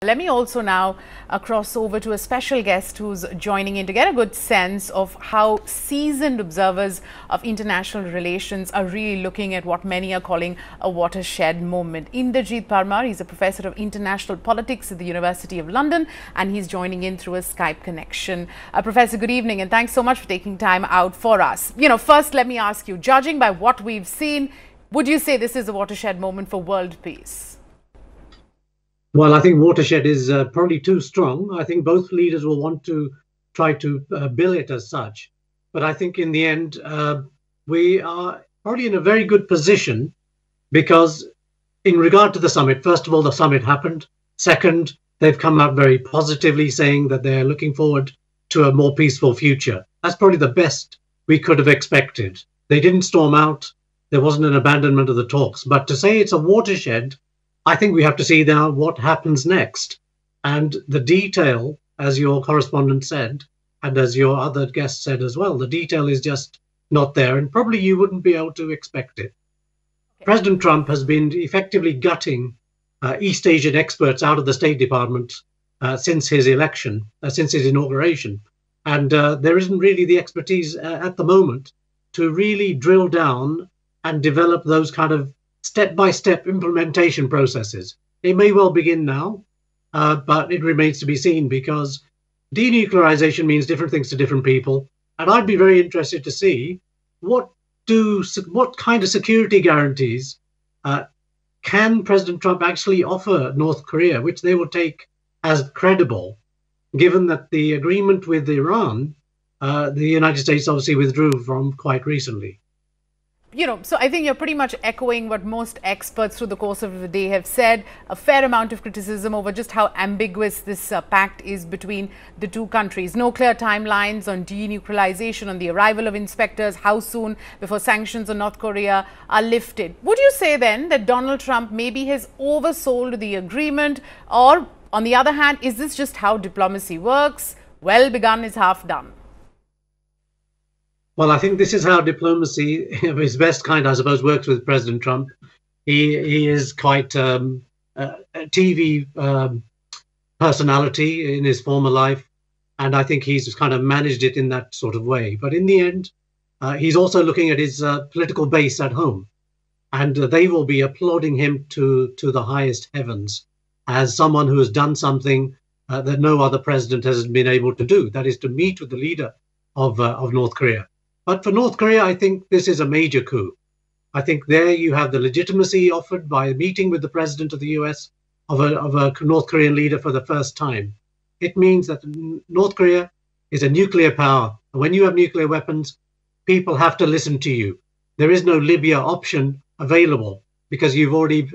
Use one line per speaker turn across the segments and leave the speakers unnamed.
Let me also now cross over to a special guest who's joining in to get a good sense of how seasoned observers of international relations are really looking at what many are calling a watershed moment. Inderjeet Parmar, he's a professor of international politics at the University of London, and he's joining in through a Skype connection. Professor, good evening, and thanks so much for taking time out for us. First, let me ask you, judging by what we've seen, would you say this is a watershed moment for world peace?
Well, I think watershed is probably too strong. I think both leaders will want to try to bill it as such. But I think in the end, we are probably in a very good position because in regard to the summit, first of all, the summit happened. Second, they've come out very positively saying that they're looking forward to a more peaceful future. That's probably the best we could have expected. They didn't storm out. There wasn't an abandonment of the talks. But to say it's a watershed, I think we have to see now what happens next. And the detail, as your correspondent said, and as your other guest said as well, the detail is just not there, and probably you wouldn't be able to expect it. Okay. President Trump has been effectively gutting East Asian experts out of the State Department since his election, since his inauguration. And there isn't really the expertise at the moment to really drill down and develop those kind of step-by-step implementation processes. It may well begin now, but it remains to be seen because denuclearization means different things to different people. And I'd be very interested to see what kind of security guarantees can President Trump actually offer North Korea, which they will take as credible, given that the agreement with Iran, the United States obviously withdrew from quite recently.
So I think you're pretty much echoing what most experts through the course of the day have said, a fair amount of criticism over just how ambiguous this pact is between the two countries. No clear timelines on denuclearization, on the arrival of inspectors, how soon before sanctions on North Korea are lifted. Would you say then that Donald Trump maybe has oversold the agreement, or on the other hand, is this just how diplomacy works? Well begun is half done.
Well, I think this is how diplomacy of his best kind, I suppose, works with President Trump. He is quite a TV personality in his former life, and I think he's kind of managed it in that sort of way. But in the end, he's also looking at his political base at home, and they will be applauding him to the highest heavens as someone who has done something that no other president has been able to do. That is to meet with the leader of North Korea. But for North Korea, I think this is a major coup. I think there you have the legitimacy offered by meeting with the president of the US of a North Korean leader for the first time. It means that North Korea is a nuclear power. And when you have nuclear weapons, people have to listen to you. There is no Libya option available because you've already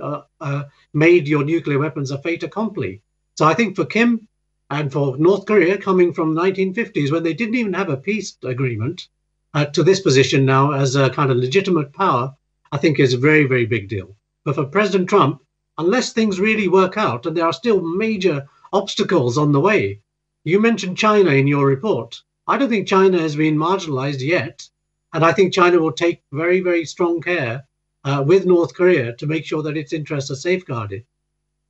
made your nuclear weapons a fait accompli. So I think for Kim and for North Korea, coming from the 1950s when they didn't even have a peace agreement, to this position now as a kind of legitimate power, I think is a very, very big deal. But for President Trump, unless things really work out, and there are still major obstacles on the way. You mentioned China in your report. I don't think China has been marginalized yet. And I think China will take very, very strong care with North Korea to make sure that its interests are safeguarded.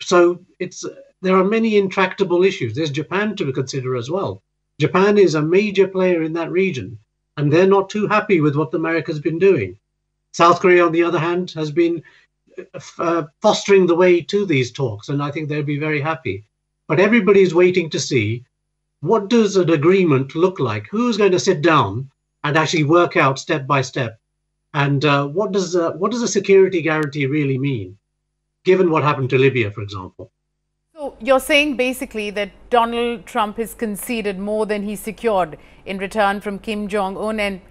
So there are many intractable issues. There's Japan to consider as well. Japan is a major player in that region, and they're not too happy with what America's been doing. South Korea, on the other hand, has been fostering the way to these talks, and I think they'll be very happy. But everybody's waiting to see, what does an agreement look like? Who's going to sit down and actually work out step by step? And what does a security guarantee really mean, given what happened to Libya, for example?
So you're saying basically that Donald Trump has conceded more than he secured in return from Kim Jong-un, and,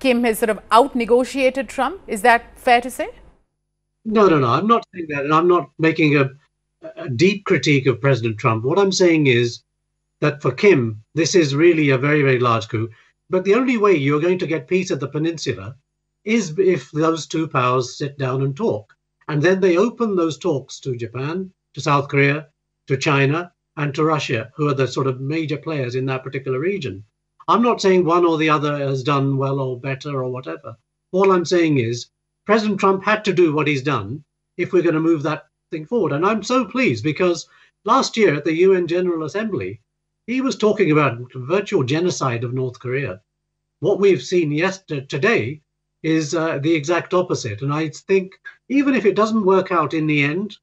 Kim has sort of out-negotiated Trump. Is that fair to say?
No. I'm not saying that, and I'm not making a deep critique of President Trump. What I'm saying is that for Kim, this is really a very, very large coup. But the only way you're going to get peace at the peninsula is if those two powers sit down and talk. And then they open those talks to Japan, to South Korea, to China, and to Russia, who are the sort of major players in that particular region. I'm not saying one or the other has done well or better or whatever. All I'm saying is President Trump had to do what he's done if we're going to move that thing forward. And I'm so pleased because last year at the UN General Assembly, he was talking about virtual genocide of North Korea. What we've seen today is the exact opposite. And I think even if it doesn't work out in the end,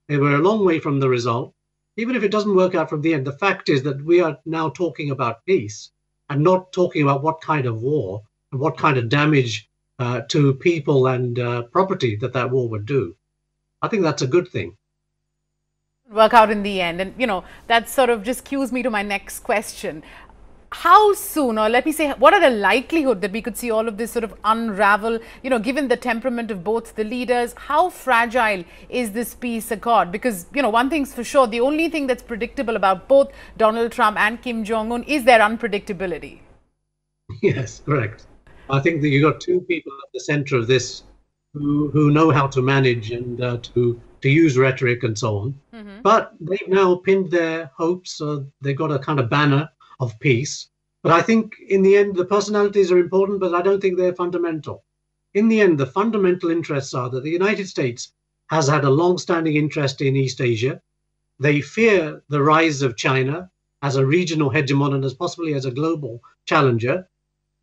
we're a long way from the result. Even if it doesn't work out from the end, the fact is that we are now talking about peace and not talking about what kind of war and what kind of damage to people and property that war would do. I think that's a good thing.
Work out in the end. And, that sort of just cues me to my next question. How soon, or let me say, what are the likelihood that we could see all of this sort of unravel, given the temperament of both the leaders? How fragile is this peace accord? Because, one thing's for sure, the only thing that's predictable about both Donald Trump and Kim Jong-un is their unpredictability.
Yes, correct. I think that you've got two people at the center of this who know how to manage and to use rhetoric and so on. Mm-hmm. But they've now pinned their hopes. They've got a kind of banner of peace. But I think in the end, the personalities are important, but I don't think they're fundamental. In the end, the fundamental interests are that the United States has had a long-standing interest in East Asia. They fear the rise of China as a regional hegemon and as possibly as a global challenger.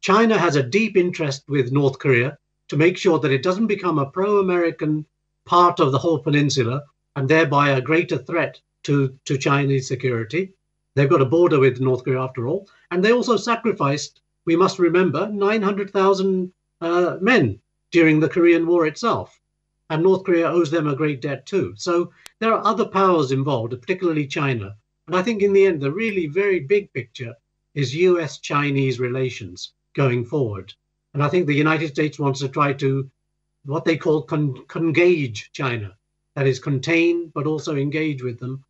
China has a deep interest with North Korea to make sure that it doesn't become a pro-American part of the whole peninsula and thereby a greater threat to Chinese security. They've got a border with North Korea after all. And they also sacrificed, we must remember, 900,000 men during the Korean War itself. And North Korea owes them a great debt too. So there are other powers involved, particularly China. And I think in the end, the really very big picture is US-Chinese relations going forward. And I think the United States wants to try to, what they call congage China. That is, contain, but also engage with them.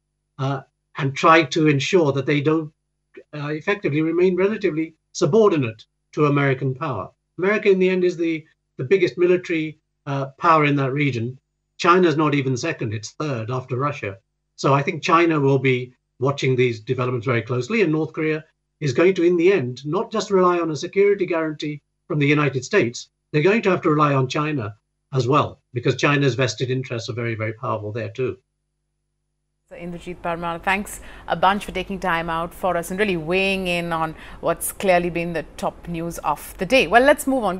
And try to ensure that they don't effectively remain relatively subordinate to American power. America, in the end, is the biggest military power in that region. China's not even second, it's third after Russia. So I think China will be watching these developments very closely, and North Korea is going to, in the end, not just rely on a security guarantee from the United States, they're going to have to rely on China as well, because China's vested interests are very, very powerful there too.
Inderjeet Parmar, thanks a bunch for taking time out for us and really weighing in on what's clearly been the top news of the day. Well, let's move on.